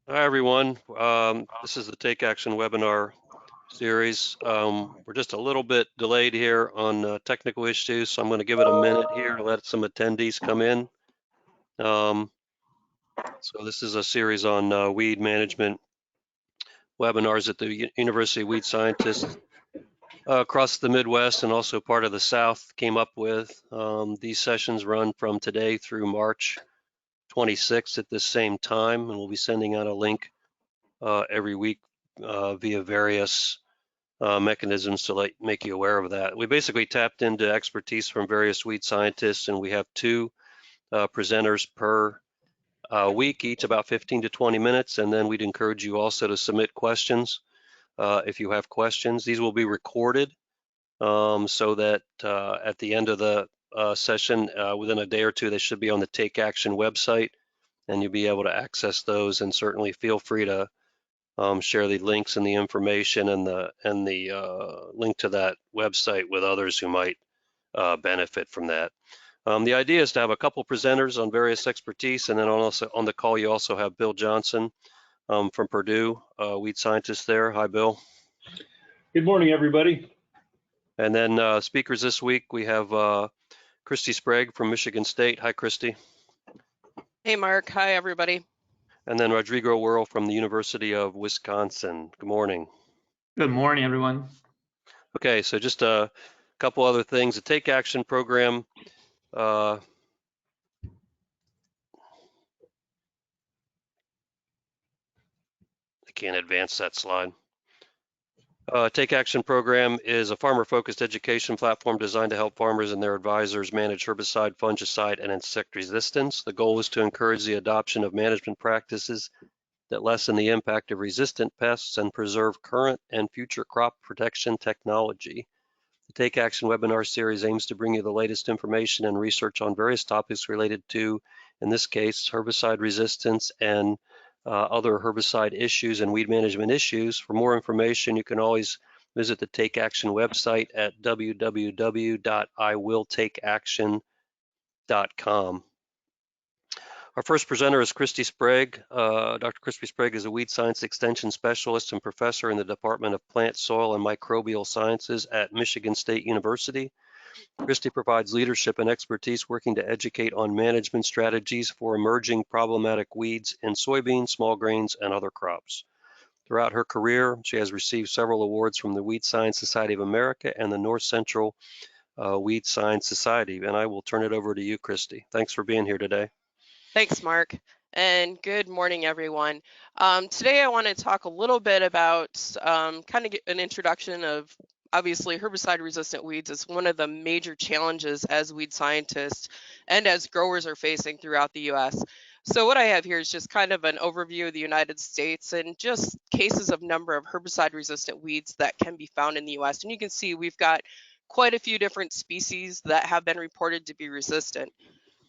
Hi, everyone. This is the Take Action webinar series. We're just a little bit delayed here on technical issues, so I'm going to give it a minute here to let some attendees come in. So this is a series on weed management webinars that the University of Weed Scientists across the Midwest and also part of the South came up with. These sessions run from today through March 26th at the same time, and we'll be sending out a link every week via various mechanisms to make you aware of that. We basically tapped into expertise from various weed scientists, and we have two presenters per week, each about 15 to 20 minutes, and then we'd encourage you also to submit questions if you have questions. These will be recorded so that at the end of the session, within a day or two, they should be on the Take Action website, and you'll be able to access those, and certainly feel free to share the links and the information and the link to that website with others who might benefit from that. The idea is to have a couple presenters on various expertise, and then also on the call you also have Bill Johnson from Purdue, weed scientist there. Hi, Bill. Good morning, everybody. And then speakers this week we have Christie Sprague from Michigan State. Hi, Christy. Hey, Mark. Hi, everybody. And then Rodrigo Werle from the University of Wisconsin. Good morning. Good morning, everyone. Okay, so just a couple other things. The Take Action program. I can't advance that slide. Take Action program is a farmer-focused education platform designed to help farmers and their advisors manage herbicide, fungicide, and insect resistance. The goal is to encourage the adoption of management practices that lessen the impact of resistant pests and preserve current and future crop protection technology. The Take Action webinar series aims to bring you the latest information and research on various topics related to, in this case, herbicide resistance and other herbicide issues and weed management issues. For more information, you can always visit the Take Action website at www.iwilltakeaction.com. Our first presenter is Christie Sprague. Dr. Christie Sprague is a weed science extension specialist and professor in the Department of Plant, Soil, and Microbial Sciences at Michigan State University. Christy provides leadership and expertise working to educate on management strategies for emerging problematic weeds in soybeans, small grains, and other crops. Throughout her career, she has received several awards from the Weed Science Society of America and the North Central Weed Science Society. And I will turn it over to you, Christy. Thanks for being here today. Thanks, Mark. And good morning, everyone. Today, I want to talk a little bit about kind of an introduction of obviously herbicide-resistant weeds is one of the major challenges as weed scientists and as growers are facing throughout the U.S. So what I have here is just kind of an overview of the United States and just cases of number of herbicide-resistant weeds that can be found in the U.S. And you can see we've got quite a few different species that have been reported to be resistant.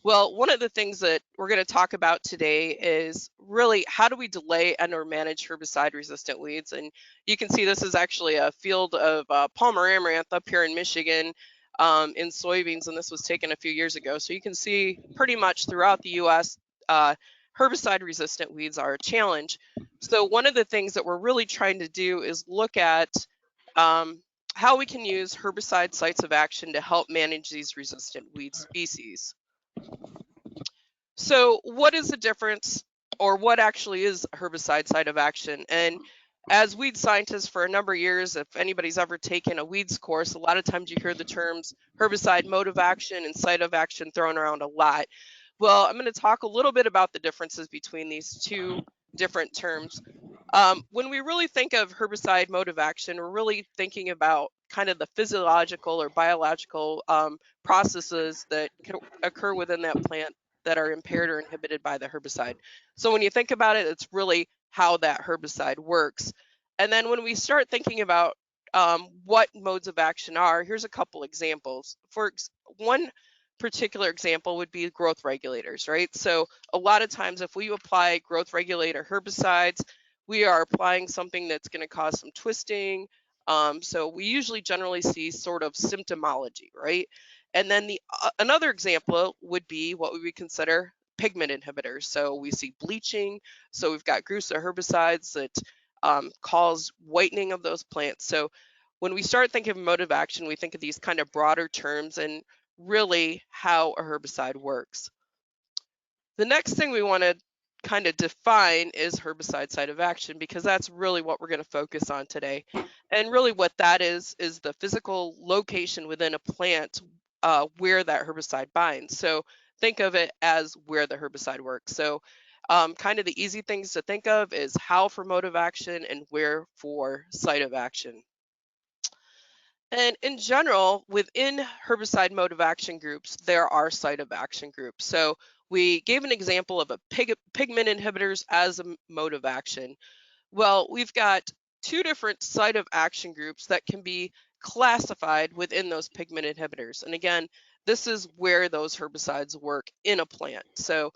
Well, one of the things that we're going to talk about today is really how do we delay and or manage herbicide-resistant weeds? And you can see this is actually a field of Palmer amaranth up here in Michigan in soybeans, and this was taken a few years ago. So you can see pretty much throughout the U.S., herbicide-resistant weeds are a challenge. So one of the things that we're really trying to do is look at how we can use herbicide sites of action to help manage these resistant weed species. So what is the difference, or what actually is a herbicide site of action? And as weed scientists for a number of years, if anybody's ever taken a weeds course, a lot of times you hear the terms herbicide mode of action and site of action thrown around a lot. Well, I'm going to talk a little bit about the differences between these two different terms. When we really think of herbicide mode of action, we're really thinking about kind of the physiological or biological processes that can occur within that plant that are impaired or inhibited by the herbicide. So when you think about it, it's really how that herbicide works. And then when we start thinking about what modes of action are, here's a couple examples. For one particular example would be growth regulators, right? So a lot of times if we apply growth regulator herbicides, we are applying something that's going to cause some twisting. So we usually generally see sort of symptomology, right? And then another example would be what we would consider pigment inhibitors. So we see bleaching. So we've got groups of herbicides that cause whitening of those plants. So when we start thinking of mode of action, we think of these kind of broader terms and really how a herbicide works. The next thing we want to kind of define is herbicide site of action, because that's really what we're going to focus on today. And really what that is the physical location within a plant where that herbicide binds. So think of it as where the herbicide works. So kind of the easy things to think of is how for mode of action and where for site of action. And in general, within herbicide mode of action groups, there are site of action groups. So we gave an example of a pigment inhibitors as a mode of action. Well, we've got two different site of action groups that can be classified within those pigment inhibitors. And again, this is where those herbicides work in a plant. So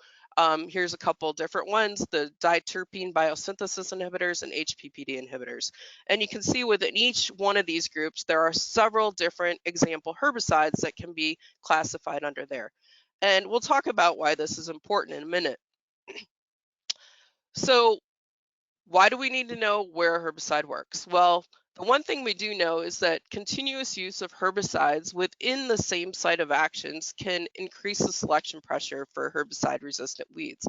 here's a couple different ones, the diterpene biosynthesis inhibitors and HPPD inhibitors. And you can see within each one of these groups, there are several different example herbicides that can be classified under there. And we'll talk about why this is important in a minute. So why do we need to know where a herbicide works? Well, the one thing we do know is that continuous use of herbicides within the same site of actions can increase the selection pressure for herbicide-resistant weeds.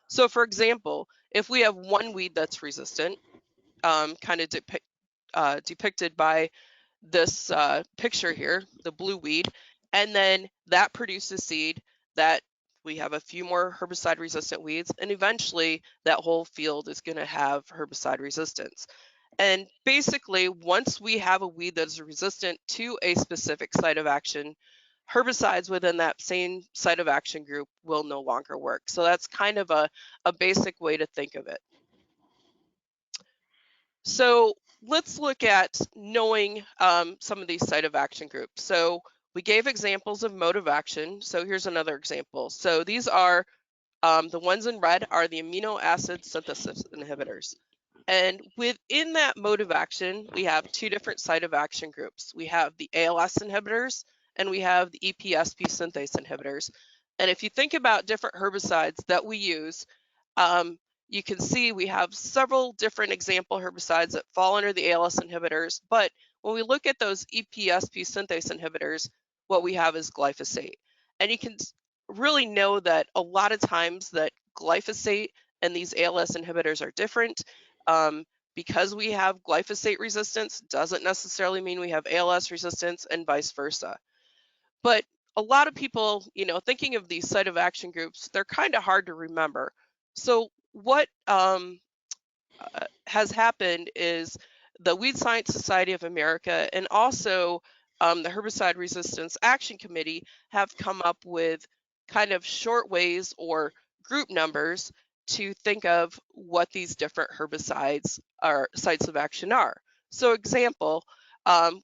So for example, if we have one weed that's resistant, kind of depicted by this picture here, the blue weed, and then that produces seed that we have a few more herbicide resistant weeds, and eventually that whole field is going to have herbicide resistance. And basically, once we have a weed that is resistant to a specific site of action, herbicides within that same site of action group will no longer work. So that's kind of a basic way to think of it. So let's look at knowing some of these site of action groups. So we gave examples of mode of action. So here's another example. So these are the ones in red are the amino acid synthesis inhibitors. And within that mode of action, we have two different site of action groups. We have the ALS inhibitors and we have the EPSP synthase inhibitors. And if you think about different herbicides that we use, you can see we have several different example herbicides that fall under the ALS inhibitors. But when we look at those EPSP synthase inhibitors, what we have is glyphosate. And you can really know that a lot of times that glyphosate and these ALS inhibitors are different. Because we have glyphosate resistance doesn't necessarily mean we have ALS resistance and vice versa. But a lot of people, thinking of these site of action groups, they're kind of hard to remember. So what has happened is the Weed Science Society of America and also the Herbicide Resistance Action Committee have come up with kind of short ways or group numbers to think of what these different herbicides or sites of action are. So example,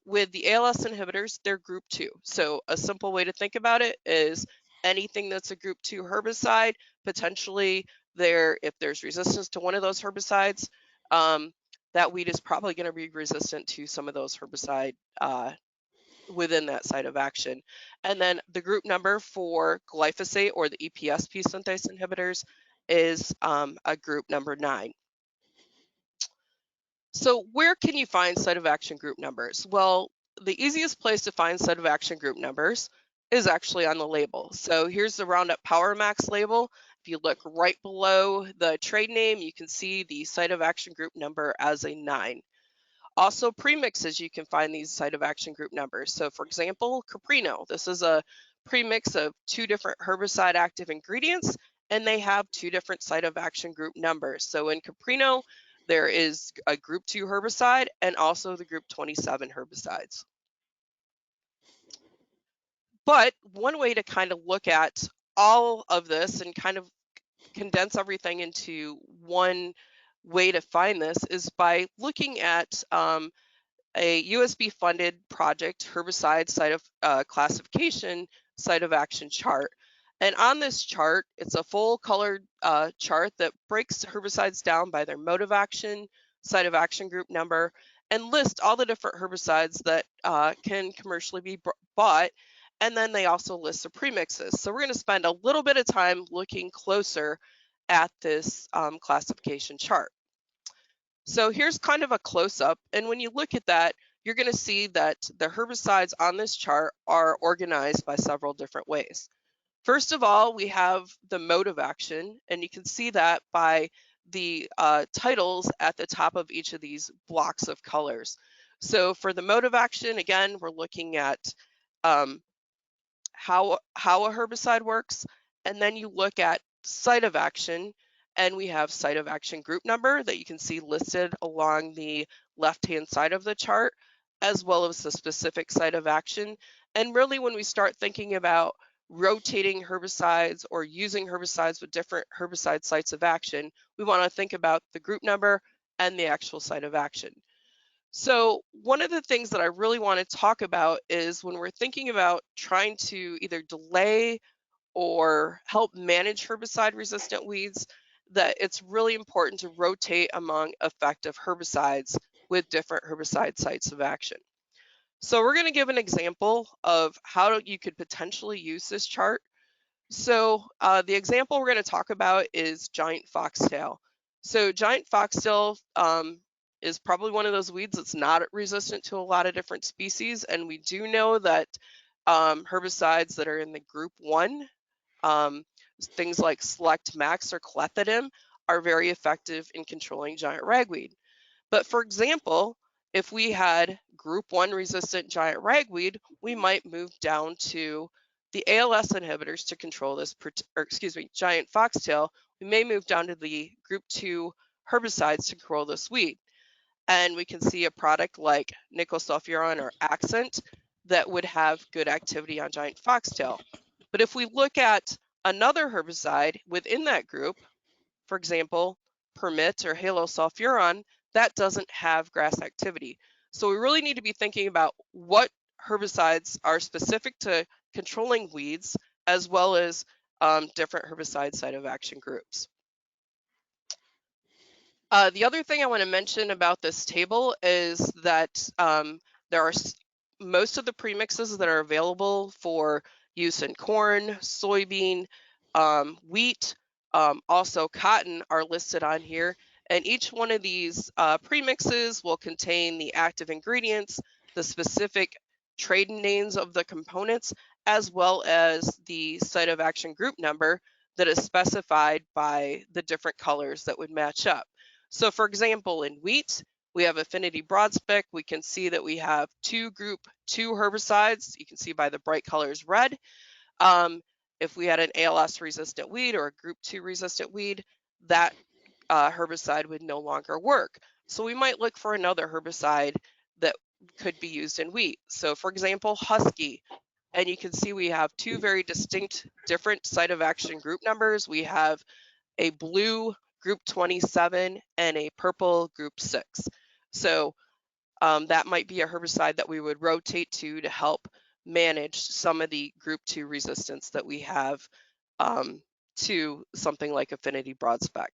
with the ALS inhibitors, they're group 2. So a simple way to think about it is anything that's a group 2 herbicide, potentially if there's resistance to one of those herbicides, that weed is probably going to be resistant to some of those herbicide within that site of action. And then the group number for glyphosate or the EPSP synthase inhibitors is a group number 9. So where can you find site of action group numbers? Well, the easiest place to find site of action group numbers is actually on the label. So here's the Roundup Power Max label. If you look right below the trade name, you can see the site of action group number as a 9. Also premixes, you can find these site of action group numbers. So for example, Caprino, this is a premix of 2 different herbicide active ingredients, and they have 2 different site of action group numbers. So in Caprino, there is a group 2 herbicide and also the group 27 herbicides. But one way to kind of look at all of this and kind of condense everything into one way to find this is by looking at a USB funded project herbicide site of classification site of action chart. And on this chart, it's a full colored chart that breaks herbicides down by their mode of action, site of action group number, and lists all the different herbicides that can commercially be bought. And then they also list the premixes. So we're going to spend a little bit of time looking closer at this classification chart. So here's kind of a close-up, and when you look at that, you're going to see that the herbicides on this chart are organized by several different ways. First of all, we have the mode of action, and you can see that by the titles at the top of each of these blocks of colors. So for the mode of action, again, we're looking at how a herbicide works, and then you look at site of action, and we have site of action group number that you can see listed along the left-hand side of the chart, as well as the specific site of action. And really, when we start thinking about rotating herbicides or using herbicides with different herbicide sites of action, we want to think about the group number and the actual site of action. So one of the things that I really want to talk about is when we're thinking about trying to either delay or help manage herbicide-resistant weeds, that it's really important to rotate among effective herbicides with different herbicide sites of action. So we're going to give an example of how you could potentially use this chart. So the example we're going to talk about is giant foxtail. So giant foxtail is probably one of those weeds that's not resistant to a lot of different species, and we do know that herbicides that are in the group 1, things like Select Max or clethodim, are very effective in controlling giant ragweed. But for example, if we had group 1 resistant giant ragweed, we might move down to the ALS inhibitors to control this, giant foxtail. We may move down to the group 2 herbicides to control this weed. And we can see a product like nicosulfuron or Accent that would have good activity on giant foxtail. But if we look at another herbicide within that group, for example, Permit or halosulfuron, that doesn't have grass activity. So we really need to be thinking about what herbicides are specific to controlling weeds, as well as different herbicide site of action groups. The other thing I want to mention about this table is that there are most of the premixes that are available for use in corn, soybean, wheat, also cotton are listed on here. And each one of these premixes will contain the active ingredients, the specific trade names of the components, as well as the site of action group number that is specified by the different colors that would match up. So for example, in wheat, we have affinity broadspec. We can see that we have 2 group 2 herbicides. You can see by the bright colors red. If we had an ALS resistant weed or a group 2 resistant weed, that herbicide would no longer work. So we might look for another herbicide that could be used in wheat. So for example, Husky. And you can see we have 2 very distinct different site of action group numbers. We have a blue group 27 and a purple group 6. So that might be a herbicide that we would rotate to help manage some of the group 2 resistance that we have to something like affinity broadspec.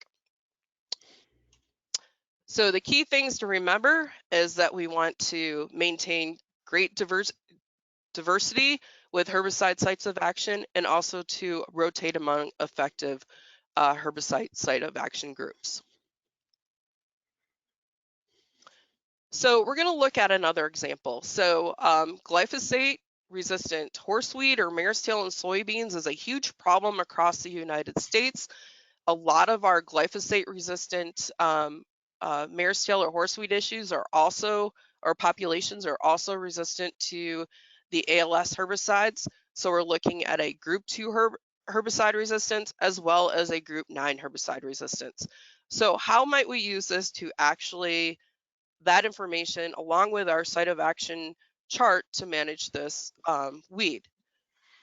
So the key things to remember is that we want to maintain great diversity with herbicide sites of action, and also to rotate among effective herbicide site of action groups. So we're going to look at another example. So glyphosate resistant horseweed or mare's tail in soybeans is a huge problem across the United States. A lot of our glyphosate resistant mare's tail or horseweed issues are also, or populations are also resistant to the ALS herbicides. So we're looking at a group 2 herbicide resistance as well as a group 9 herbicide resistance. So how might we use this to actually, that information along with our site of action chart to manage this weed?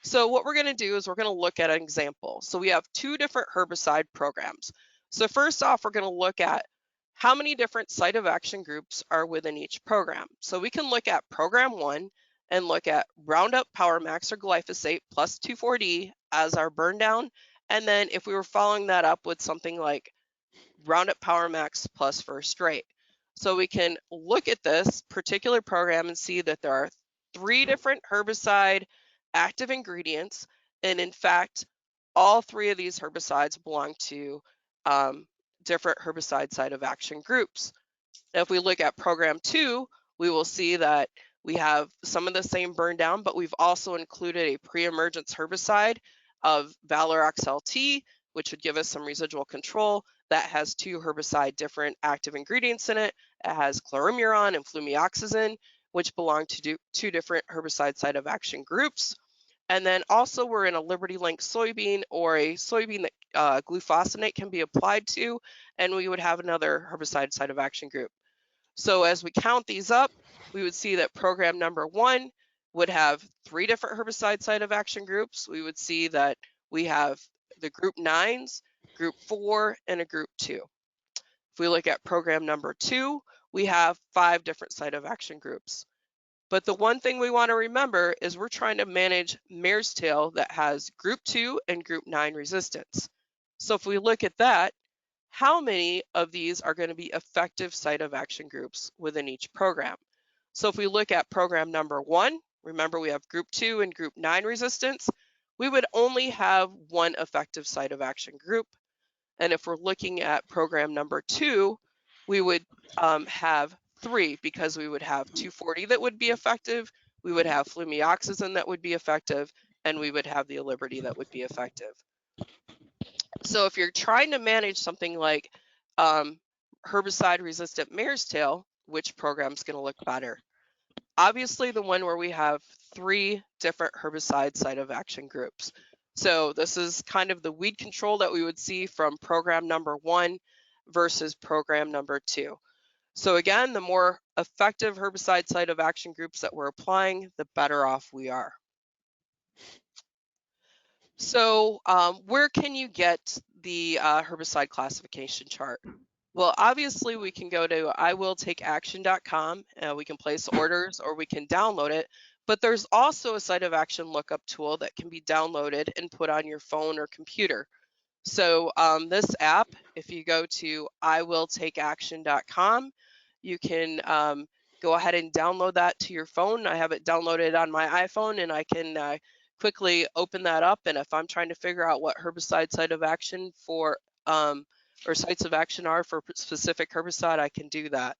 So what we're going to do is we're going to look at an example. So we have 2 different herbicide programs. So first off, we're going to look at how many different site of action groups are within each program. So we can look at program 1 and look at Roundup, Power Max, or glyphosate plus 2,4-D as our burn down. And then if we were following that up with something like Roundup, Power Max plus First Rate. So we can look at this particular program and see that there are 3 different herbicide active ingredients, and in fact, all three of these herbicides belong to different herbicide site of action groups. Now, if we look at program 2, we will see that we have some of the same burn down, but we've also included a pre-emergence herbicide of Valor XLT, which would give us some residual control. That has 2 herbicide different active ingredients in it. It has chloromuron and flumioxazin, which belong to 2 different herbicide site of action groups. And then also we're in a Liberty Link soybean, or a soybean that glufosinate can be applied to, and we would have another herbicide site of action group. So as we count these up, we would see that program number 1 would have 3 different herbicide site of action groups. We would see that we have the group 9s, group 4, and a group 2. If we look at program number 2, we have 5 different site of action groups. But the one thing we want to remember is we're trying to manage mare's tail that has group 2 and group 9 resistance. So if we look at that, how many of these are going to be effective site of action groups within each program? So if we look at program number 1, remember we have group 2 and group 9 resistance, we would only have 1 effective site of action group. And if we're looking at program number 2, we would have 3, because we would have 240 that would be effective, we would have flumioxazin that would be effective, and we would have the Liberty that would be effective. So if you're trying to manage something like herbicide-resistant mare's tail, which program's going to look better? Obviously, the one where we have 3 different herbicide site of action groups. So this is kind of the weed control that we would see from program number 1 versus program number 2. So again, the more effective herbicide site of action groups that we're applying, the better off we are. So where can you get the herbicide classification chart? Well, obviously we can go to iwilltakeaction.com, we can place orders, or we can download it, but there's also a site of action lookup tool that can be downloaded and put on your phone or computer. So this app, if you go to iwilltakeaction.com, you can go ahead and download that to your phone. I have it downloaded on my iPhone, and I can quickly open that up, and if I'm trying to figure out what herbicide site of action for or sites of action are for specific herbicide, I can do that.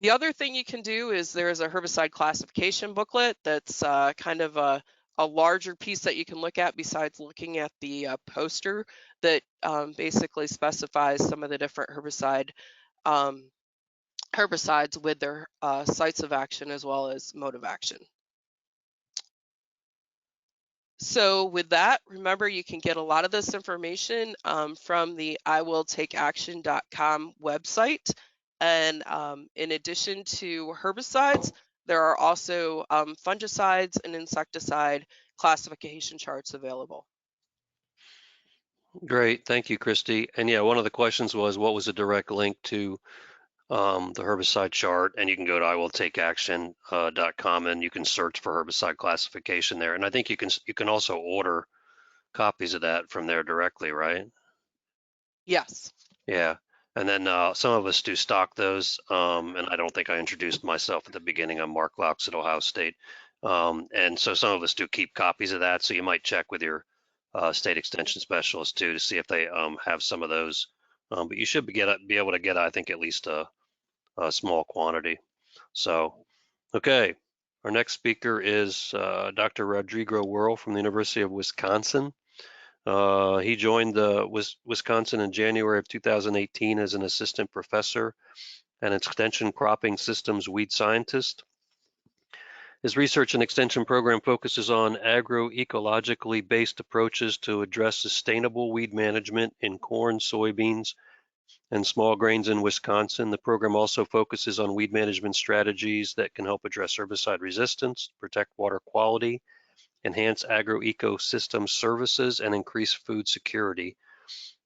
The other thing you can do is there's a herbicide classification booklet that's kind of a larger piece that you can look at besides looking at the poster that basically specifies some of the different herbicides with their sites of action as well as mode of action. So with that, remember you can get a lot of this information from the iwilltakeaction.com website. And in addition to herbicides, there are also fungicides and insecticide classification charts available. Great, thank you, Christy. And yeah, one of the questions was, what was a direct link to the herbicide chart? And you can go to iwilltakeaction.com and you can search for herbicide classification there. And I think you can also order copies of that from there directly, right? Yes. Yeah. And then some of us do stock those. And I don't think I introduced myself at the beginning. I'm Mark Laux at Ohio State. And so some of us do keep copies of that. So you might check with your state extension specialist too to see if they have some of those. But you should be able to get, I think, at least a small quantity. So, okay. Our next speaker is Dr. Rodrigo Werle from the University of Wisconsin. He joined the Wisconsin in January of 2018 as an assistant professor and extension cropping systems weed scientist. His research and extension program focuses on agroecologically based approaches to address sustainable weed management in corn, soybeans, and small grains in Wisconsin. The program also focuses on weed management strategies that can help address herbicide resistance, protect water quality, enhance agroecosystem services, and increase food security.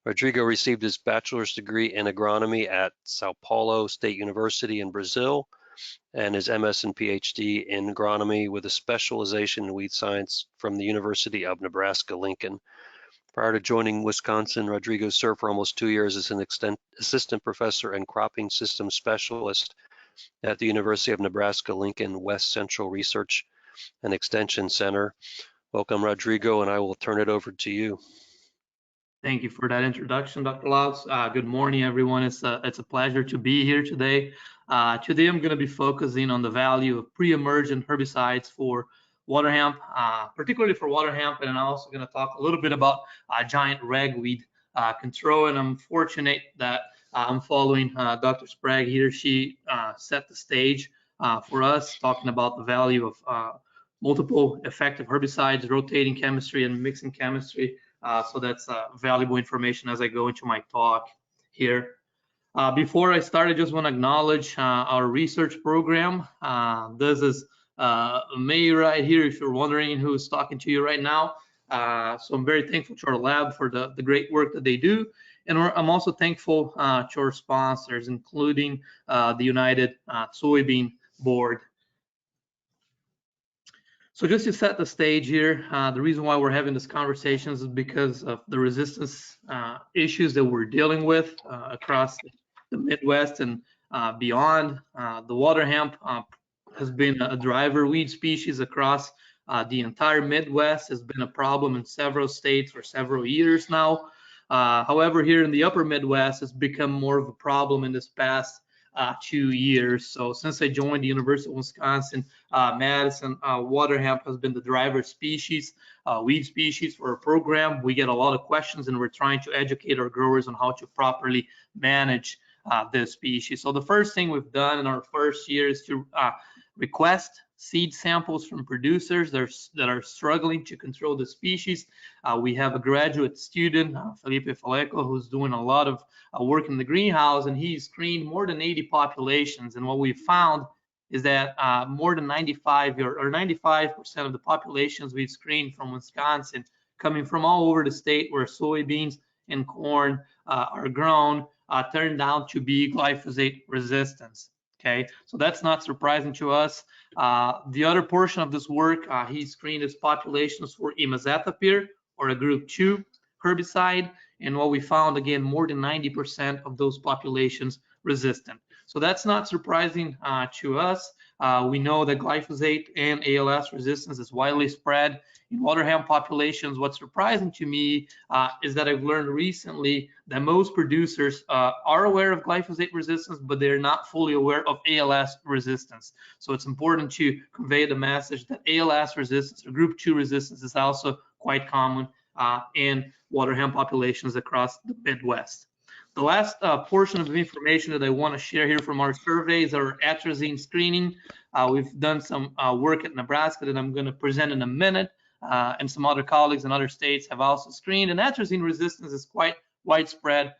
Rodrigo received his bachelor's degree in agronomy at Sao Paulo State University in Brazil, and his MS and PhD in agronomy with a specialization in weed science from the University of Nebraska-Lincoln. Prior to joining Wisconsin, Rodrigo served for almost 2 years as an assistant professor and cropping systems specialist at the University of Nebraska-Lincoln West Central Research and Extension Center. Welcome, Rodrigo, and I will turn it over to you. Thank you for that introduction, Dr. Laus. Good morning, everyone. It's a pleasure to be here today. Today, I'm going to be focusing on the value of pre-emergent herbicides for Waterhemp, particularly for Waterhemp, and I'm also going to talk a little bit about giant ragweed control. And I'm fortunate that I'm following Dr. Sprague here. She set the stage for us, talking about the value of multiple effective herbicides, rotating chemistry, and mixing chemistry. So that's valuable information as I go into my talk here. Before I start, I just want to acknowledge our research program. This is May right here, if you're wondering who's talking to you right now. So I'm very thankful to our lab for the great work that they do. And I'm also thankful to our sponsors, including the United Soybean Board. So just to set the stage here, the reason why we're having this conversation is because of the resistance issues that we're dealing with across the Midwest and beyond. The Waterhemp has been a driver weed species across the entire Midwest. Has been a problem in several states for several years now. However, here in the upper Midwest, it's become more of a problem in this past 2 years. So since I joined the University of Wisconsin-Madison, Waterhemp has been the driver species, weed species for our program. We get a lot of questions, and we're trying to educate our growers on how to properly manage this species. So the first thing we've done in our first year is to request seed samples from producers that are struggling to control the species. We have a graduate student, Felipe Faleco, who's doing a lot of work in the greenhouse, and he screened more than 80 populations. And what we found is that more than 95% of the populations we've screened from Wisconsin, coming from all over the state where soybeans and corn are grown, turned out to be glyphosate resistance. Okay, so that's not surprising to us. The other portion of this work, he screened his populations for imazethapyr, or a group 2 herbicide, and what we found, again, more than 90% of those populations resistant. So that's not surprising to us. We know that glyphosate and ALS resistance is widely spread in Waterhemp populations. What's surprising to me is that I've learned recently that most producers are aware of glyphosate resistance, but they're not fully aware of ALS resistance. So it's important to convey the message that ALS resistance, or group 2 resistance, is also quite common in Waterhemp populations across the Midwest. The last portion of information that I want to share here from our surveys are atrazine screening. We've done some work at Nebraska that I'm going to present in a minute, and some other colleagues in other states have also screened. And atrazine resistance is quite widespread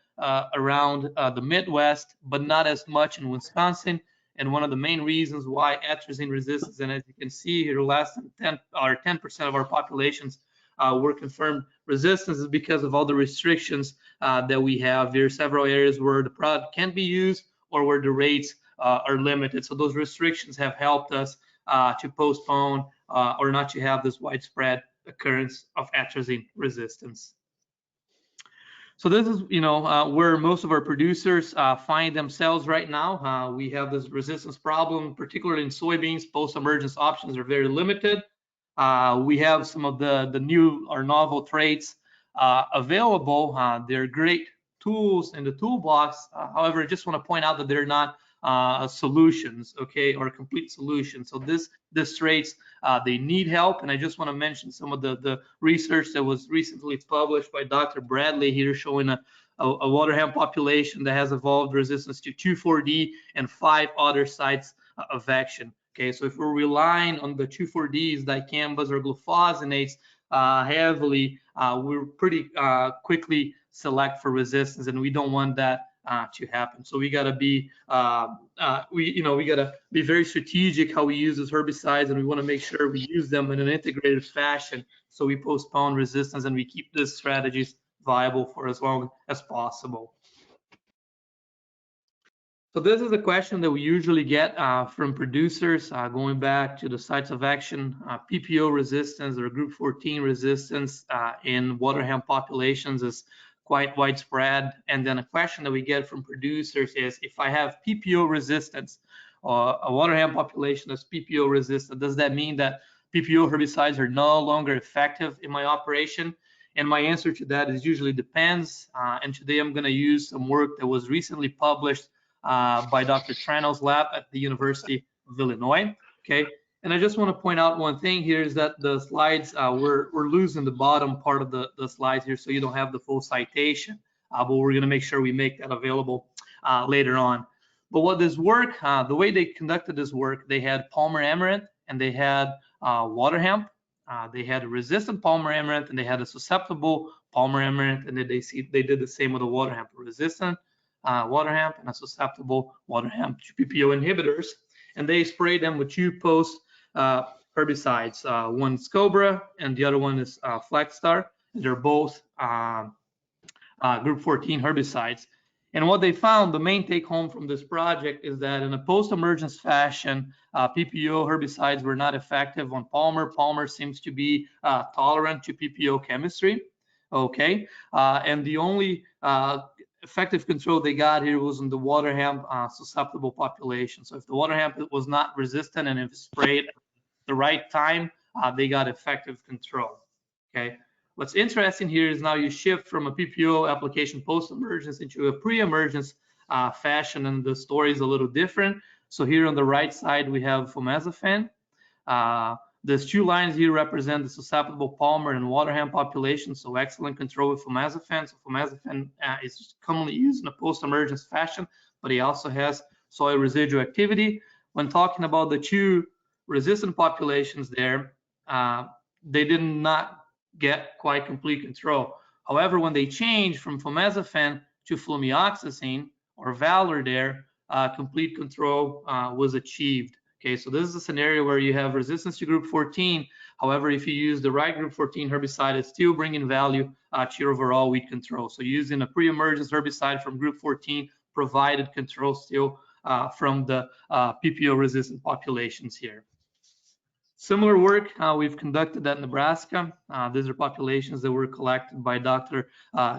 around the Midwest, but not as much in Wisconsin. And one of the main reasons why atrazine resistance, and as you can see here, less than 10% of our populations were confirmed resistance, is because of all the restrictions that we have. There are several areas where the product can't be used or where the rates are limited. So those restrictions have helped us to postpone or not to have this widespread occurrence of atrazine resistance. So this is, where most of our producers find themselves right now. We have this resistance problem, particularly in soybeans. Post-emergence options are very limited. We have some of the new or novel traits available. They're great tools in the toolbox. However, I just want to point out that they're not solutions, okay, or complete solutions. So these traits, they need help. And I just want to mention some of the research that was recently published by Dr. Bradley here, showing a Waterhemp population that has evolved resistance to 2,4-D and 5 other sites of action. Okay, so if we're relying on the 2,4-Ds, dicambas, or glufosinate heavily, we're pretty quickly select for resistance, and we don't want that to happen. So we got to be, we got to be very strategic how we use these herbicides, and we want to make sure we use them in an integrated fashion. So we postpone resistance and we keep these strategies viable for as long as possible. So this is a question that we usually get from producers going back to the sites of action. PPO resistance or group 14 resistance in Waterhemp populations is quite widespread. And then a question that we get from producers is, if I have PPO resistance or a Waterhemp population that's PPO resistant, does that mean that PPO herbicides are no longer effective in my operation? And my answer to that is usually depends. And today I'm going to use some work that was recently published by Dr. Tranel's lab at the University of Illinois. Okay, and I just want to point out one thing here is that the slides, we're losing the bottom part of the slides here, so you don't have the full citation, but we're going to make sure we make that available later on. But what this work, the way they conducted this work, they had Preemergent and they had Waterhemp. They had a resistant Preemergent and they had a susceptible Preemergent, and then they did the same with the Waterhemp, resistant Waterhemp and a susceptible Waterhemp to PPO inhibitors, and they sprayed them with two post herbicides. One is Cobra and the other one is Flexstar. They're both group 14 herbicides. And what they found, the main take home from this project is that in a post-emergence fashion, PPO herbicides were not effective on Palmer. Palmer seems to be tolerant to PPO chemistry. Okay, and the only effective control they got here was in the Waterhemp susceptible population. So if the Waterhemp was not resistant and if sprayed at the right time, they got effective control. Okay. What's interesting here is now you shift from a PPO application post-emergence into a pre-emergence fashion, and the story is a little different. So here on the right side, we have fomazepine. There's two lines here represent the susceptible Palmer and Waterhemp population, so excellent control with fomazepine. So fomazepine is commonly used in a post-emergence fashion, but it also has soil residual activity. When talking about the two resistant populations there, they did not get quite complete control. However, when they changed from fomazepine to flumioxazine or Valor there, complete control was achieved. Okay, so this is a scenario where you have resistance to group 14. However, if you use the right group 14 herbicide, it's still bringing value to your overall weed control. So using a pre-emergence herbicide from group 14 provided control still from the PPO resistant populations here. Similar work we've conducted at Nebraska. These are populations that were collected by Dr.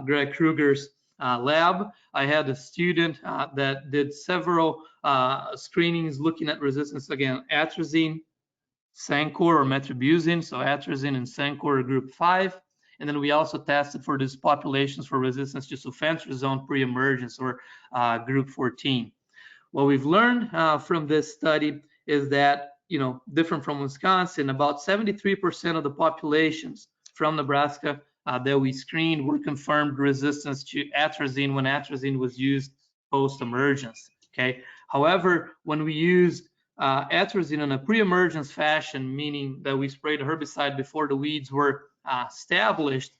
Greg Kruger's lab. I had a student that did several screenings looking at resistance, again, atrazine, Sancor, or metribuzin. So atrazine and Sancor are group 5. And then we also tested for these populations for resistance to sulfentrazone pre-emergence, or group 14. What we've learned from this study is that, different from Wisconsin, about 73% of the populations from Nebraska that we screened were confirmed resistance to atrazine when atrazine was used post-emergence. Okay. However, when we used atrazine in a pre-emergence fashion, meaning that we sprayed a herbicide before the weeds were established,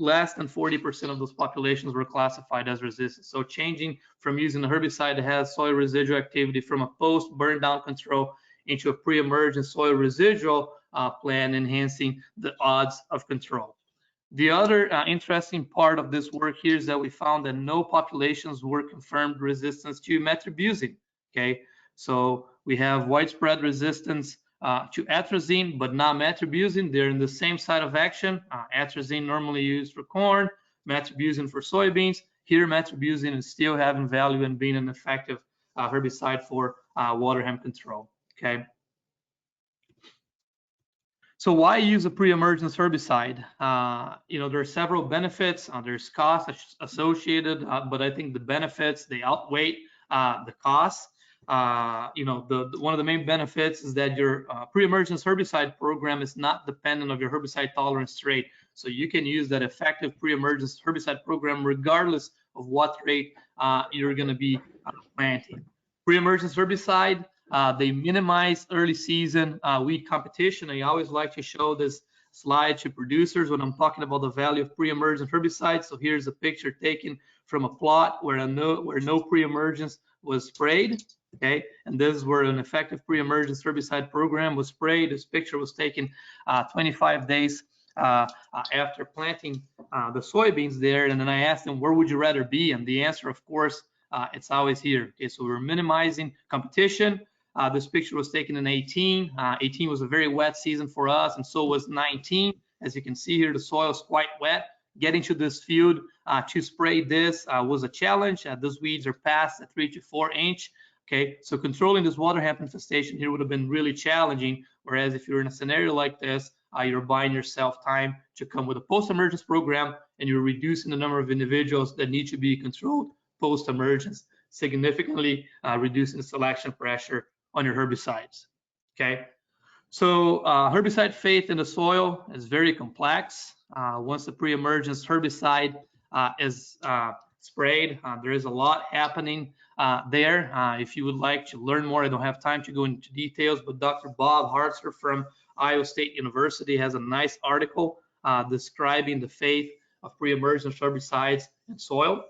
less than 40% of those populations were classified as resistant. So changing from using a herbicide that has soil residual activity from a post burn down control into a pre-emergent soil residual plan, enhancing the odds of control. The other interesting part of this work here is that we found that no populations were confirmed resistance to metribuzin. Okay, so we have widespread resistance to atrazine, but not metribuzin. They're in the same site of action. Atrazine normally used for corn, metribuzin for soybeans. Here, metribuzin is still having value and being an effective herbicide for Waterhemp control. Okay. So why use a pre-emergence herbicide? There are several benefits. There's costs associated, but I think the benefits, they outweigh the costs. One of the main benefits is that your pre-emergence herbicide program is not dependent on your herbicide tolerance rate. So you can use that effective pre-emergence herbicide program regardless of what rate you're going to be planting. Pre-emergence herbicide, they minimize early season weed competition. I always like to show this slide to producers when I'm talking about the value of pre-emergent herbicides. So here's a picture taken from a plot where no pre-emergence was sprayed. Okay, and this is where an effective pre-emergence herbicide program was sprayed. This picture was taken 25 days after planting the soybeans there, and then I asked them, where would you rather be? And the answer, of course, it's always here. Okay, so we're minimizing competition. This picture was taken in 18. 18 was a very wet season for us, and so was 19. As you can see here, the soil is quite wet. Getting to this field to spray this was a challenge. Those weeds are past the 3 to 4 inch. Okay, so controlling this Waterhemp infestation here would have been really challenging Whereas if you're in a scenario like this, you're buying yourself time to come with a post-emergence program, and you're reducing the number of individuals that need to be controlled post-emergence, significantly reducing the selection pressure on your herbicides. Okay, so herbicide fate in the soil is very complex. Once the pre-emergence herbicide is sprayed, there is a lot happening there. If you would like to learn more, I don't have time to go into details, but Dr. Bob Hartzer from Iowa State University has a nice article describing the fate of pre-emergence herbicides in soil.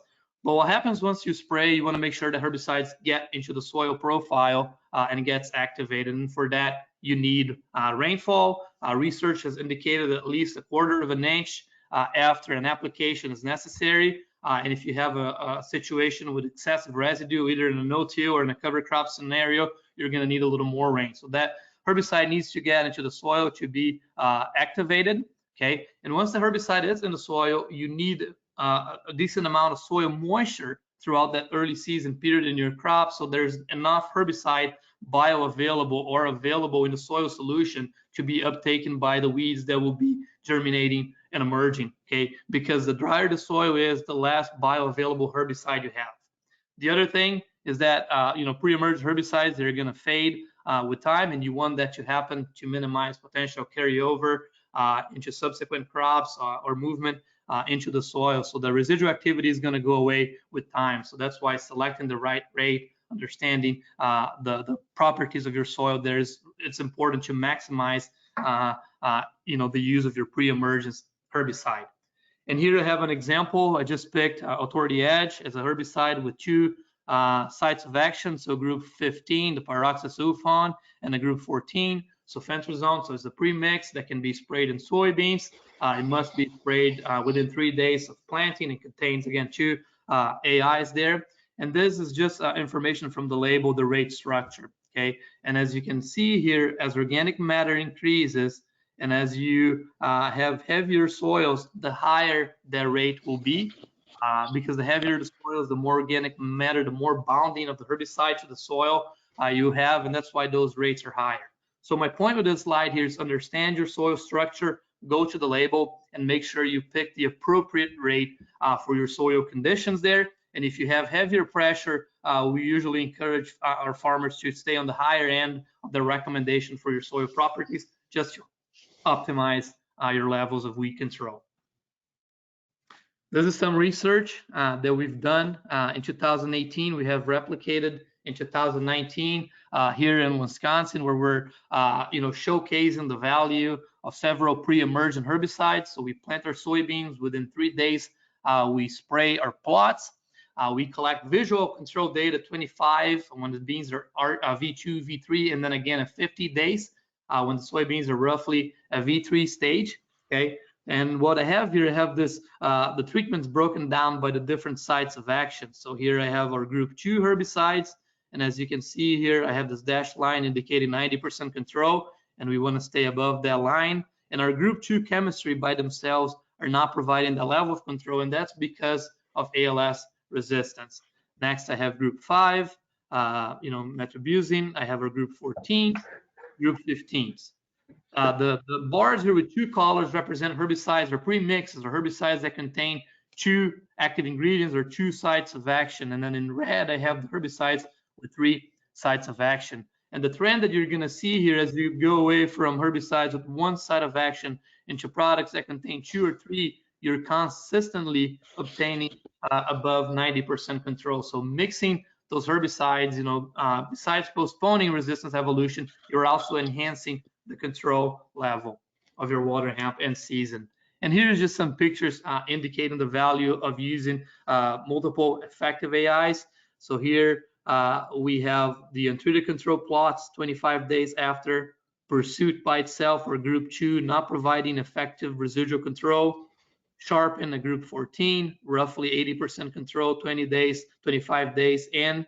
But what happens once you spray, you want to make sure the herbicides get into the soil profile and gets activated. And for that, you need rainfall. Research has indicated that at least 1/4 of an inch after an application is necessary. And if you have a situation with excessive residue, either in a no-till or in a cover crop scenario, you're going to need a little more rain. So that herbicide needs to get into the soil to be activated. Okay, and once the herbicide is in the soil, you need a decent amount of soil moisture throughout that early season period in your crop, so there's enough herbicide bioavailable or available in the soil solution to be uptaken by the weeds that will be germinating and emerging. Okay, because the drier the soil is, the less bioavailable herbicide you have. The other thing is that pre-emergent herbicides, they're going to fade with time, and you want that to happen to minimize potential carryover into subsequent crops or movement into the soil. So the residual activity is going to go away with time. So that's why selecting the right rate, understanding the properties of your soil, it's important to maximize the use of your pre-emergence herbicide. And here I have an example. I just picked Authority Edge as a herbicide with 2 sites of action. So group 15, the pyroxasulfone, and the group 14, sulfentrazone. So it's a premix that can be sprayed in soybeans. It must be sprayed within 3 days of planting. It contains, again, 2 AIs there. And this is just information from the label, the rate structure. Okay, and as you can see here, as organic matter increases and as you have heavier soils, the higher that rate will be. Because the heavier the soils, the more organic matter, the more bonding of the herbicide to the soil you have, and that's why those rates are higher. So my point with this slide here is understand your soil structure, go to the label, and make sure you pick the appropriate rate for your soil conditions there. And if you have heavier pressure, we usually encourage our farmers to stay on the higher end of the recommendation for your soil properties, just to optimize your levels of weed control. This is some research that we've done in 2018. We have replicated in 2019 here in Wisconsin, where we're showcasing the value of several pre-emergent herbicides. So we plant our soybeans, within 3 days we spray our plots. We collect visual control data 25 when the beans are V2, V3, and then again at 50 days when the soybeans are roughly a V3 stage. Okay. And what I have here, I have this, the treatments broken down by the different sites of action. So here I have our group 2 herbicides. And as you can see here, I have this dashed line indicating 90% control, and we want to stay above that line. And our group 2 chemistry by themselves are not providing the level of control, and that's because of ALS resistance. Next, I have group 5, metribuzin. I have our group 14, group 15s. The bars here with 2 colors represent herbicides or premixes or herbicides that contain 2 active ingredients or 2 sites of action. And then in red, I have the herbicides with 3 sites of action. And the trend that you're going to see here as you go away from herbicides with 1 site of action into products that contain 2 or 3, you're consistently obtaining above 90% control. So mixing those herbicides, besides postponing resistance evolution, you're also enhancing the control level of your water hemp and season. And here's just some pictures indicating the value of using multiple effective AIs. So here we have the untreated control plots 25 days after, pursuit by itself or group 2 not providing effective residual control, sharp in the group 14, roughly 80% control, 20 days, 25 days, and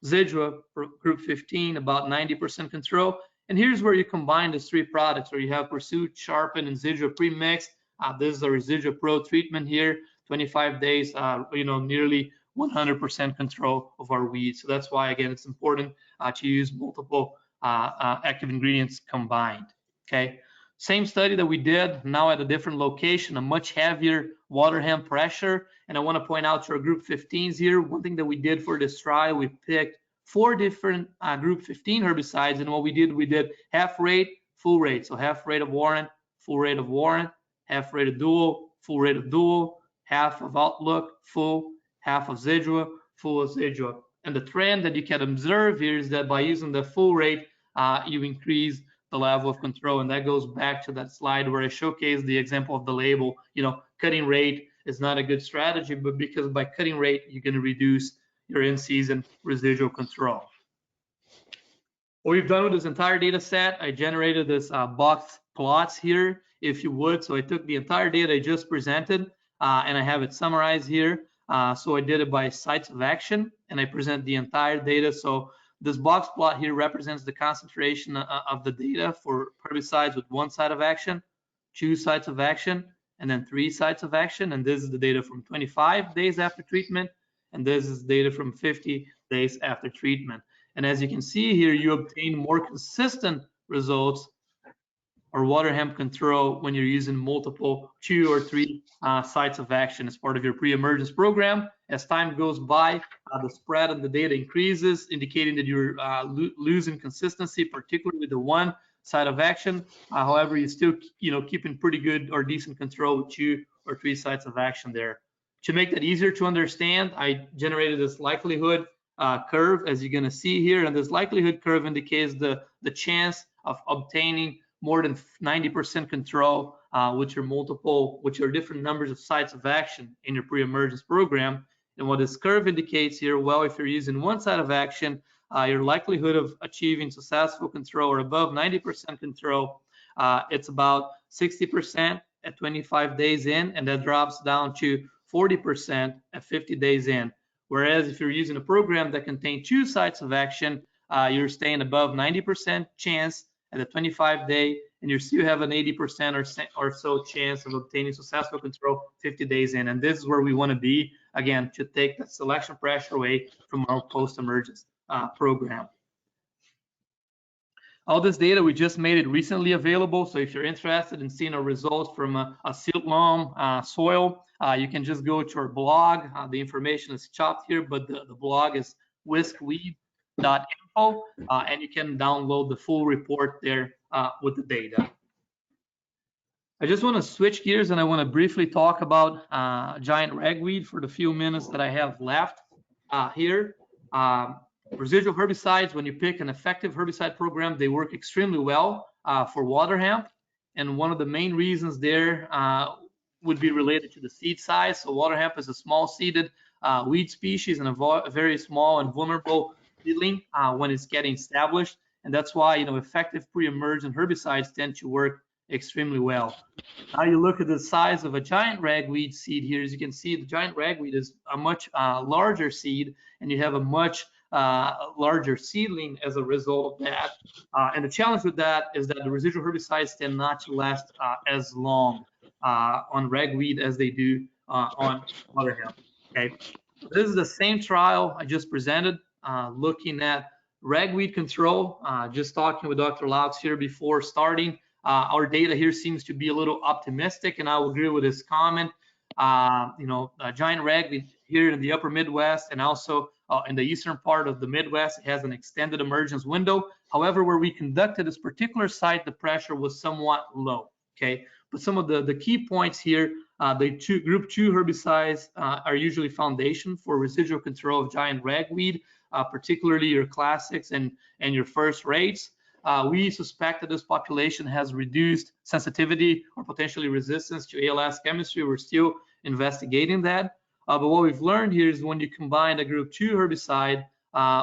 Zidua for group 15, about 90% control. And here's where you combine these 3 products, where you have Pursuit, Sharpen, and Zidua pre-mixed. This is a Residual Pro treatment here, 25 days, nearly 100% control of our weeds. So that's why, again, it's important to use multiple active ingredients combined. Okay, same study that we did, now at a different location, a much heavier Waterhemp pressure. And I want to point out to our group 15s here, one thing that we did for this trial, we picked 4 different group 15 herbicides, and what we did half rate, full rate. So half rate of Warrant, full rate of Warrant, half rate of Dual, full rate of Dual, half of Outlook, full, half of Zidua, full of Zidua. And the trend that you can observe here is that by using the full rate, you increase the level of control. And that goes back to that slide where I showcased the example of the label. Cutting rate is not a good strategy, but because by cutting rate, you're going to reduce your in-season residual control. What we've done with this entire data set, I generated this box plots here, if you would. So I took the entire data I just presented, and I have it summarized here. So I did it by sites of action, and I present the entire data. So this box plot here represents the concentration of the data for herbicides with 1 site of action, 2 sites of action, and then 3 sites of action. And this is the data from 25 days after treatment, and this is data from 50 days after treatment. And as you can see here, you obtain more consistent results or Waterhemp control when you're using multiple 2 or 3 sites of action as part of your pre-emergence program. As time goes by, the spread of the data increases, indicating that you're losing consistency, particularly with the 1 site of action. However, you still keeping pretty good or decent control with 2 or 3 sites of action there. To make that easier to understand, I generated this likelihood curve, as you're going to see here, and this likelihood curve indicates the chance of obtaining more than 90% control with your different numbers of sites of action in your pre-emergence program. And what this curve indicates here, well, if you're using 1 site of action, your likelihood of achieving successful control or above 90% control, it's about 60% at 25 days in, and that drops down to 40% at 50 days in. Whereas if you're using a program that contains 2 sites of action, you're staying above 90% chance at the 25-day, and you still have an 80% or so chance of obtaining successful control 50 days in. And this is where we want to be, again, to take that selection pressure away from our post-emergence program. All this data, we just made it recently available. So if you're interested in seeing our results from a silt loam soil, you can just go to our blog. The information is chopped here, but the blog is whiskweed.info, and you can download the full report there with the data. I just want to switch gears, and I want to briefly talk about giant ragweed for the few minutes that I have left here. Residual herbicides, when you pick an effective herbicide program, they work extremely well for Waterhemp. And one of the main reasons there would be related to the seed size. So Waterhemp is a small seeded weed species and a very small and vulnerable seedling when it's getting established. And that's why, effective pre-emergent herbicides tend to work extremely well. Now you look at the size of a giant ragweed seed here. As you can see, the giant ragweed is a much larger seed, and you have a much larger seedling as a result of that. And the challenge with that is that the residual herbicides tend not to last as long on ragweed as they do on Waterhemp. Okay, this is the same trial I just presented, looking at ragweed control. Just talking with Dr. Laux here before starting. Our data here seems to be a little optimistic, and I will agree with his comment. Giant ragweed here in the upper Midwest and also in the eastern part of the Midwest, it has an extended emergence window. However, where we conducted this particular site, the pressure was somewhat low. Okay, but some of the key points here, the group 2 herbicides are usually foundation for residual control of giant ragweed, particularly your classics and your first rates. We suspect that this population has reduced sensitivity or potentially resistance to ALS chemistry. We're still investigating that. But what we've learned here is when you combine a group 2 herbicide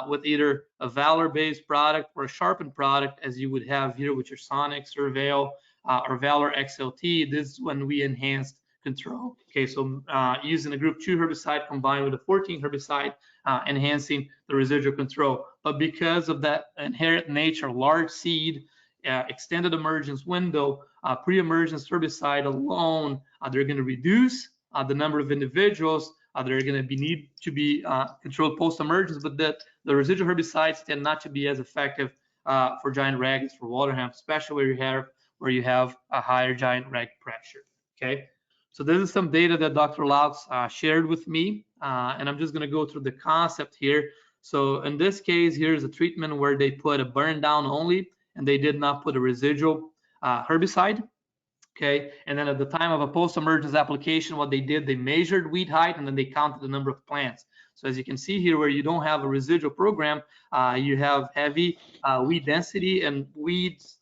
with either a Valor-based product or a sharpened product, as you would have here with your Sonic, Surveil, or Valor XLT, this is when we enhanced control. Okay, so using a group 2 herbicide combined with a 14 herbicide, enhancing the residual control. But because of that inherent nature, large seed, extended emergence window, pre-emergence herbicide alone, they're going to reduce the number of individuals that are going to need to be controlled post-emergence, but that the residual herbicides tend not to be as effective for giant rag is for Waterhemp, especially where you have a higher giant rag pressure. Okay, so this is some data that Dr. Laux shared with me, and I'm just going to go through the concept here. So in this case, here's a treatment where they put a burn down only, and they did not put a residual herbicide. Okay, and then at the time of a post-emergence application, what they did, they measured weed height and then they counted the number of plants. So as you can see here, where you don't have a residual program, you have heavy weed density and weeds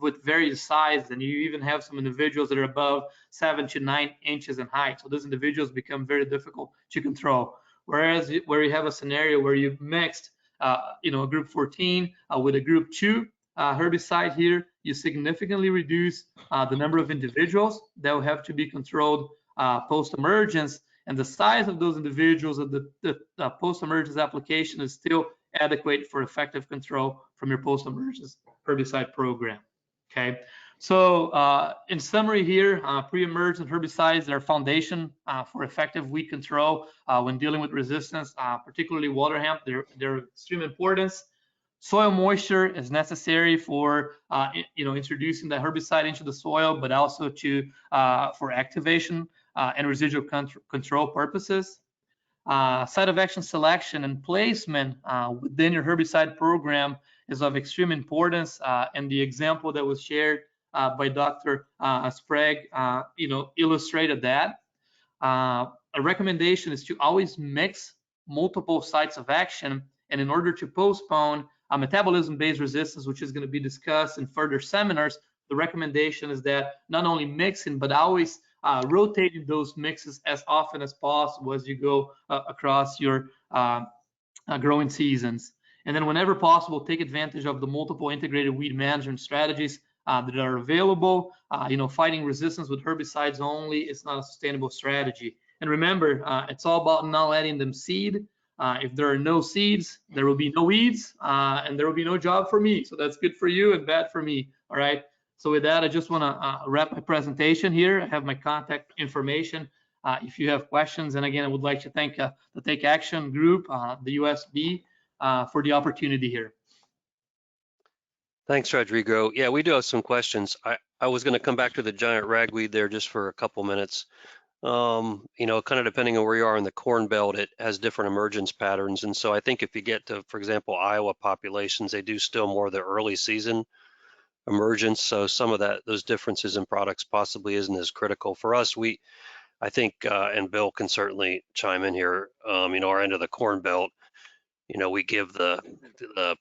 with various sizes, and you even have some individuals that are above 7 to 9 inches in height. So those individuals become very difficult to control. Whereas where you have a scenario where you've mixed, a group 14 with a group 2 herbicide here, you significantly reduce the number of individuals that will have to be controlled post-emergence, and the size of those individuals of the post-emergence application is still adequate for effective control from your post-emergence herbicide program. Okay, so in summary here, pre-emergent herbicides are foundation for effective weed control when dealing with resistance, particularly Waterhemp. They're of extreme importance. Soil moisture is necessary for introducing the herbicide into the soil, but also for activation and residual control purposes. Site of action selection and placement within your herbicide program is of extreme importance, and the example that was shared by Dr. Sprague, illustrated that. A recommendation is to always mix multiple sites of action, and in order to postpone metabolism-based resistance, which is going to be discussed in further seminars, the recommendation is that not only mixing, but always rotating those mixes as often as possible as you go across your growing seasons. And then whenever possible, take advantage of the multiple integrated weed management strategies that are available. Fighting resistance with herbicides only is not a sustainable strategy. And remember, it's all about not letting them seed. If there are no seeds, there will be no weeds, and there will be no job for me. So that's good for you and bad for me. All right. So with that, I just want to wrap my presentation here. I have my contact information if you have questions. And again, I would like to thank the Take Action group, the USB, for the opportunity here. Thanks, Rodrigo. Yeah, we do have some questions. I was going to come back to the giant ragweed there just for a couple minutes. Kind of depending on where you are in the Corn Belt, it has different emergence patterns. And so I think if you get to, for example, Iowa populations, they do still more of the early season emergence. So some of those differences in products possibly isn't as critical for us. I think, and Bill can certainly chime in here, our end of the Corn Belt, we give the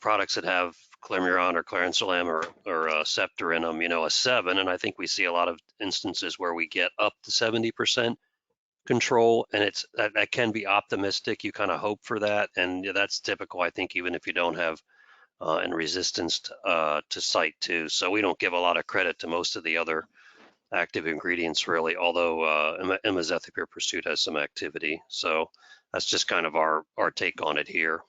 products that have Clamiron or Clarensolam or Scepter in them, a 7. And I think we see a lot of instances where we get up to 70% control, and that can be optimistic. You kind of hope for that, and that's typical, I think, even if you don't have and resistance to site 2. So we don't give a lot of credit to most of the other active ingredients really, although imazethapyr pursuit has some activity. So that's just kind of our take on it here.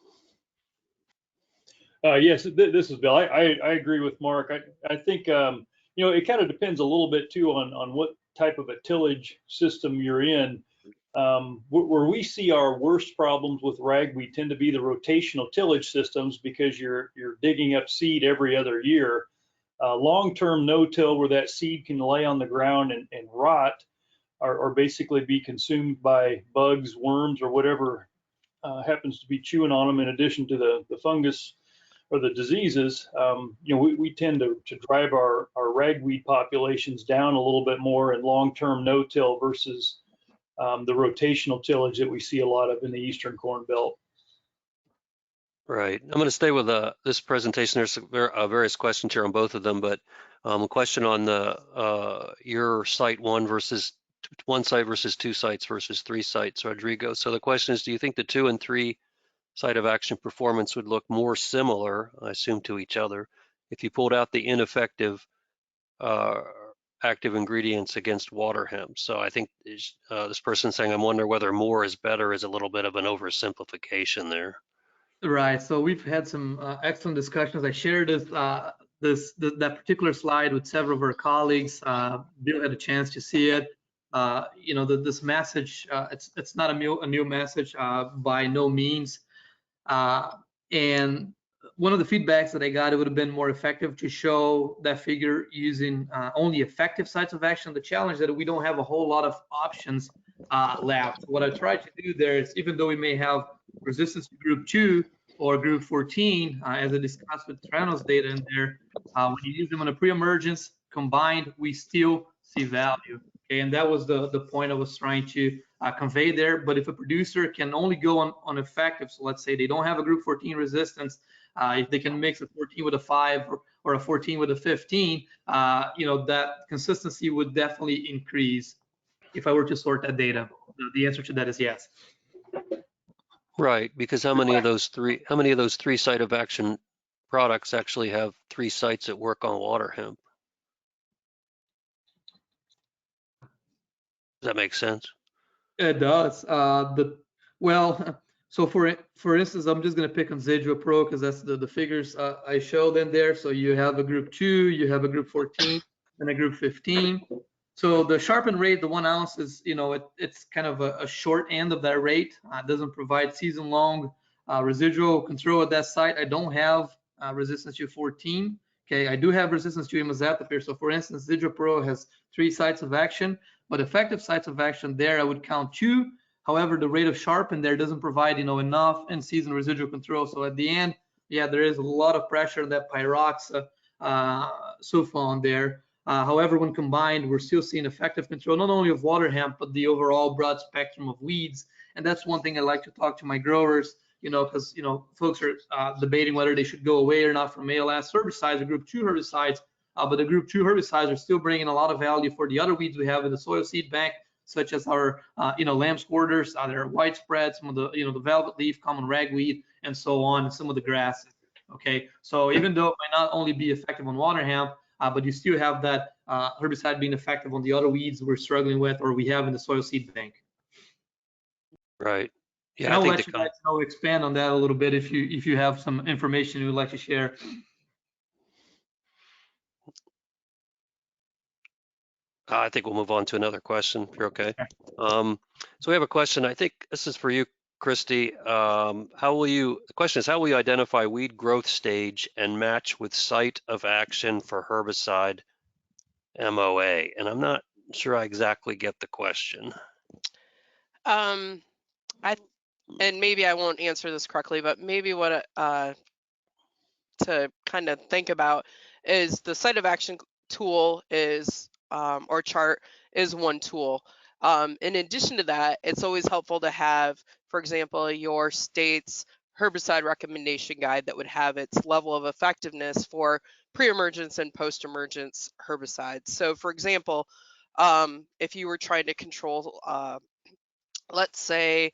Yes, this is Bill. I agree with Mark. I think it kind of depends a little bit too on what type of a tillage system you're in. Where we see our worst problems with ragweed tend to be the rotational tillage systems, because you're digging up seed every other year. Long-term no-till, where that seed can lay on the ground and rot, or basically be consumed by bugs, worms, or whatever happens to be chewing on them, in addition to the fungus or the diseases. We tend to drive our ragweed populations down a little bit more in long-term no-till versus the rotational tillage that we see a lot of in the Eastern Corn Belt. Right. I'm going to stay with this presentation. There's various questions here on both of them, but a question on your site one site versus 2 sites versus 3 sites, Rodrigo. So the question is, do you think the 2 and 3 site of action performance would look more similar, I assume, to each other if you pulled out the ineffective active ingredients against Waterhemp? So I think this person saying, I'm wondering whether more is better is a little bit of an oversimplification there. Right. So we've had some excellent discussions. I shared that particular slide with several of our colleagues. Bill had a chance to see it. This message, it's not a new message by no means. And one of the feedbacks that I got, it would have been more effective to show that figure using only effective sites of action. The challenge that we don't have a whole lot of options left. What I tried to do there is, even though we may have resistance to group 2 or group 14, as I discussed with Trano's data in there, when you use them on a pre-emergence combined, we still see value. Okay, and that was the point I was trying to convey there. But if a producer can only go on effective, so let's say they don't have a group 14 resistance, if they can mix a 14 with a 5 or a 14 with a 15, that consistency would definitely increase if I were to sort that data. The answer to that is yes. Right, because how many of those three site of action products actually have 3 sites that work on Waterhemp? Does that make sense? It does. So for instance, I'm just going to pick on Zidua Pro because that's the figures I showed in there. So you have a group 2, you have a group 14, and a group 15. So the sharpen rate, the 1 ounce is, it's kind of a short end of that rate. It doesn't provide season-long residual control at that site. I don't have resistance to 14. Okay, I do have resistance to imazethapyr. So for instance, Zidua Pro has 3 sites of action, but effective sites of action there, I would count 2. However, the rate of sharpen there doesn't provide, enough in-season residual control. So at the end, yeah, there is a lot of pressure on that pyrox sulfone there. However, when combined, we're still seeing effective control, not only of water hemp, but the overall broad spectrum of weeds. And that's one thing I like to talk to my growers, because, folks are debating whether they should go away or not from ALS herbicides or group 2 herbicides. But the group 2 herbicides are still bringing a lot of value for the other weeds we have in the soil seed bank, such as our, lamb's quarters, their widespread, some of the, the velvet leaf, common ragweed, and so on, and some of the grasses. Okay, so even though it might not only be effective on water hemp, but you still have that herbicide being effective on the other weeds we're struggling with or we have in the soil seed bank. Right. Yeah, and I'll let you guys expand on that a little bit if you have some information you would like to share. I think we'll move on to another question, if you're okay. So we have a question. I think this is for you, Christy. The question is, how will you identify weed growth stage and match with site of action for herbicide MOA? And I'm not sure I exactly get the question. And maybe I won't answer this correctly, but maybe what to kind of think about is the site of action tool is or chart is one tool. In addition to that, it's always helpful to have, for example, your state's herbicide recommendation guide that would have its level of effectiveness for pre-emergence and post-emergence herbicides. So for example, if you were trying to control, let's say,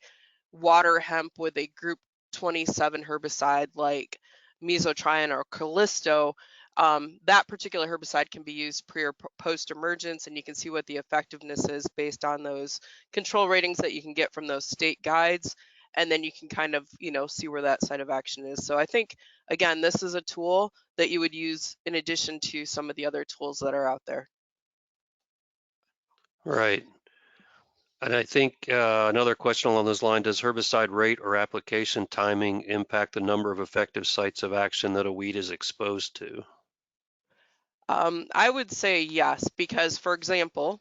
water hemp with a group 27 herbicide like mesotrione or Callisto, that particular herbicide can be used pre or post emergence, and you can see what the effectiveness is based on those control ratings that you can get from those state guides, and then you can kind of see where that site of action is. So I think, again, this is a tool that you would use in addition to some of the other tools that are out there. Right. And I think another question along those lines, does herbicide rate or application timing impact the number of effective sites of action that a weed is exposed to? I would say yes, because for example,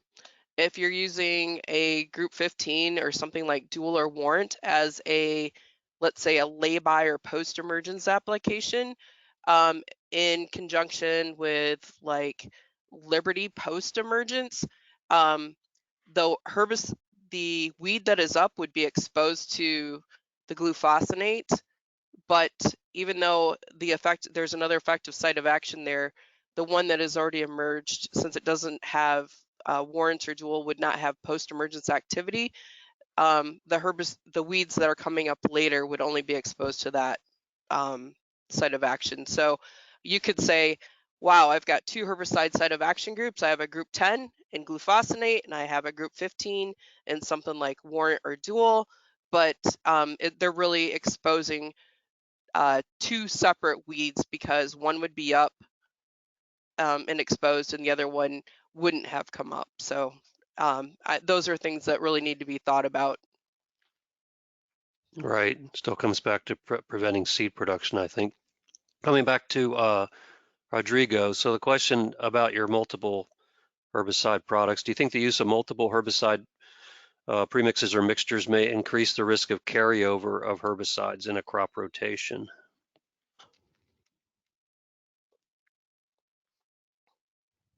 if you're using a group 15 or something like dual or warrant as a, let's say, a lay-by or post-emergence application, in conjunction with like Liberty post-emergence, the weed that is up would be exposed to the glufosinate, but even though there's another effective site of action there, the one that has already emerged, since it doesn't have warrant or dual, would not have post-emergence activity. The weeds that are coming up later would only be exposed to that site of action. So you could say, wow, I've got 2 herbicide site of action groups. I have a group 10 in glufosinate, and I have a group 15 in something like warrant or dual, but they're really exposing 2 separate weeds because one would be up and exposed and the other one wouldn't have come up. So those are things that really need to be thought about. Right. Still comes back to preventing seed production, I think. Coming back to Rodrigo, so the question about your multiple herbicide products, do you think the use of multiple herbicide premixes or mixtures may increase the risk of carryover of herbicides in a crop rotation?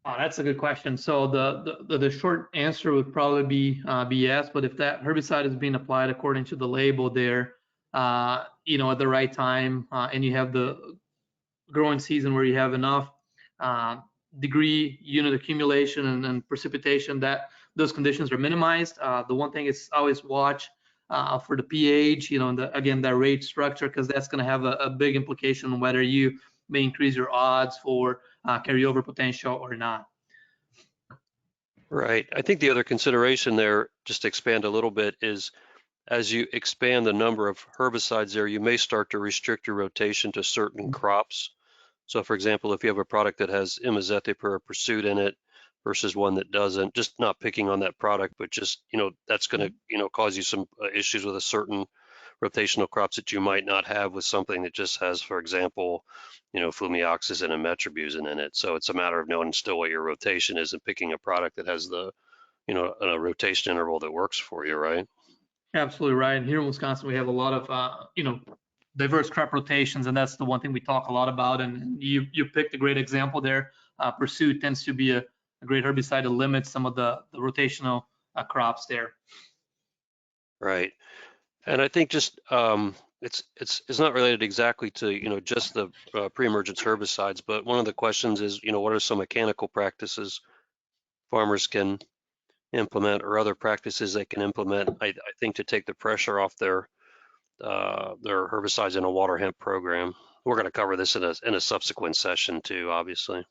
That's a good question. So the short answer would probably be yes, but if that herbicide is being applied according to the label there, at the right time, and you have the growing season where you have enough degree unit accumulation and precipitation, that those conditions are minimized. The one thing is always watch for the pH, and again, that rate structure, because that's going to have a big implication on whether you may increase your odds for carryover potential or not. Right. I think the other consideration there, just to expand a little bit, is as you expand the number of herbicides there, you may start to restrict your rotation to certain crops. So for example, if you have a product that has imazethip or pursuit in it versus one that doesn't, just not picking on that product, but just, that's going to, cause you some issues with a certain rotational crops that you might not have with something that just has, for example, flumioxazin and metribuzin in it. So it's a matter of knowing still what your rotation is and picking a product that has the, a rotation interval that works for you, right? Absolutely right. And here in Wisconsin, we have a lot of, diverse crop rotations, and that's the one thing we talk a lot about. And you picked a great example there. Pursuit tends to be a great herbicide to limit some of the rotational crops there. Right. And I think just it's not related exactly to just the pre-emergence herbicides, but one of the questions is what are some mechanical practices farmers can implement or other practices they can implement, I think, to take the pressure off their herbicides in a water hemp program. We're going to cover this in a subsequent session too, obviously.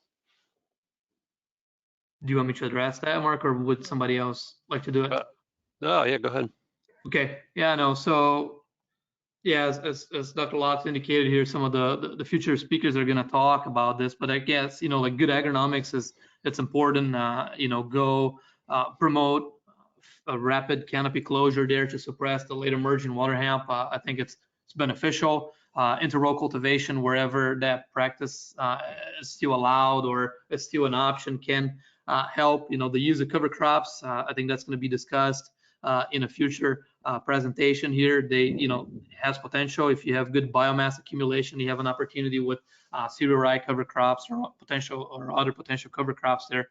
Do you want me to address that, Mark, or would somebody else like to do it? Oh yeah, go ahead. Okay. Yeah, no. So yeah, as Dr. Lotz indicated here, some of the future speakers are going to talk about this, but I guess, like good agronomics it's important, go promote a rapid canopy closure there to suppress the late emerging water hemp. I think it's beneficial. Interrow cultivation wherever that practice is still allowed or is still an option can help. The use of cover crops, I think that's going to be discussed in a future presentation here. They, has potential. If you have good biomass accumulation, you have an opportunity with cereal rye cover crops or other potential cover crops there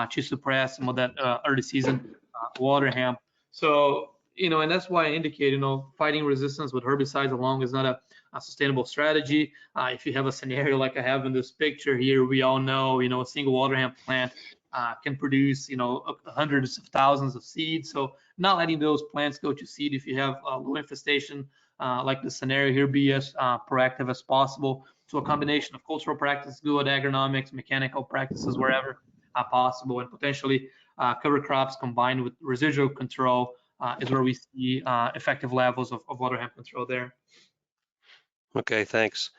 to suppress some of that early season water hemp. So, and that's why I indicate, fighting resistance with herbicides alone is not a sustainable strategy. If you have a scenario like I have in this picture here, we all know, a single water hemp plant can produce, hundreds of thousands of seeds. So not letting those plants go to seed if you have low infestation, like the scenario here, be as proactive as possible. So a combination of cultural practice, good agronomics, mechanical practices wherever possible, and potentially cover crops combined with residual control is where we see effective levels of water hemp control there. Okay, thanks.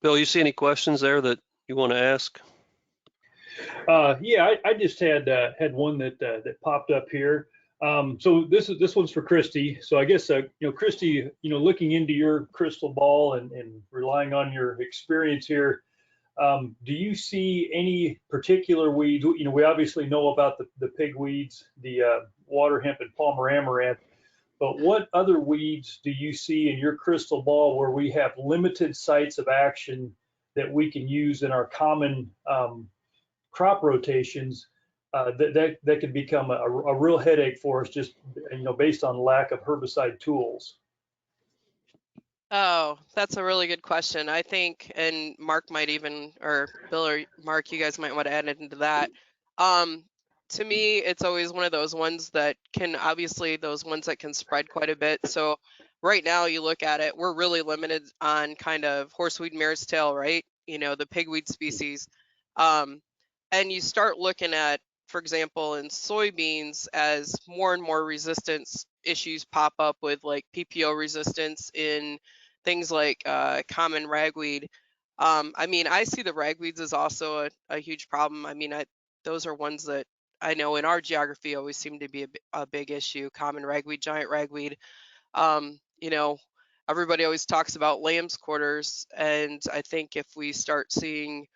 Bill, you see any questions there that you want to ask? Yeah, I just had one that popped up here. So this one's for Christy. So I guess Christy, looking into your crystal ball and relying on your experience here, do you see any particular weeds? We obviously know about the pig weeds, the water hemp and Palmer amaranth, but what other weeds do you see in your crystal ball where we have limited sites of action that we can use in our common crop rotations that could become a real headache for us, just based on lack of herbicide tools? Oh, that's a really good question. I think, and Mark might even, or Bill or Mark, you guys might want to add into that. To me, it's always one of those ones that can, obviously, those ones that can spread quite a bit. So right now, you look at it, we're really limited on kind of horseweed mare's tail, right? The pigweed species. And you start looking at, for example, in soybeans, as more and more resistance issues pop up with like PPO resistance in things like common ragweed. I see the ragweeds as also a huge problem. Those are ones that I know in our geography always seem to be a big issue. Common ragweed, giant ragweed. Um, you know, everybody always talks about lamb's quarters, and I think if we start seeing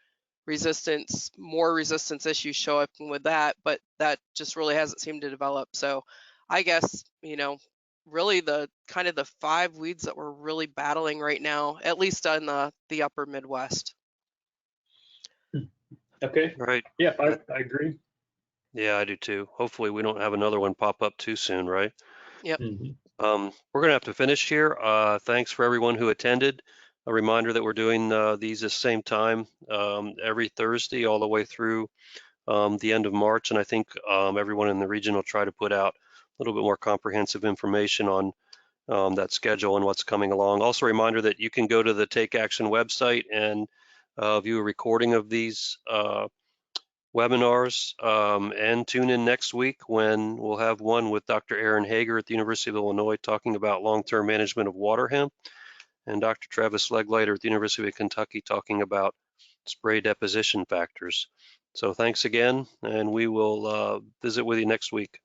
more resistance issues show up with that, but that just really hasn't seemed to develop. So I guess, really the kind of the 5 weeds that we're really battling right now, at least on the upper Midwest. Okay. Right. Yeah, I agree. Yeah, I do too. Hopefully we don't have another one pop up too soon, right? Yep. We're going to have to finish here. Thanks for everyone who attended. A reminder that we're doing these at the same time every Thursday all the way through the end of March. And I think everyone in the region will try to put out a little bit more comprehensive information on that schedule and what's coming along. Also a reminder that you can go to the Take Action website and view a recording of these webinars and tune in next week when we'll have one with Dr. Aaron Hager at the University of Illinois talking about long-term management of water hemp, and Dr. Travis Legleiter at the University of Kentucky talking about spray deposition factors. So thanks again, and we will visit with you next week.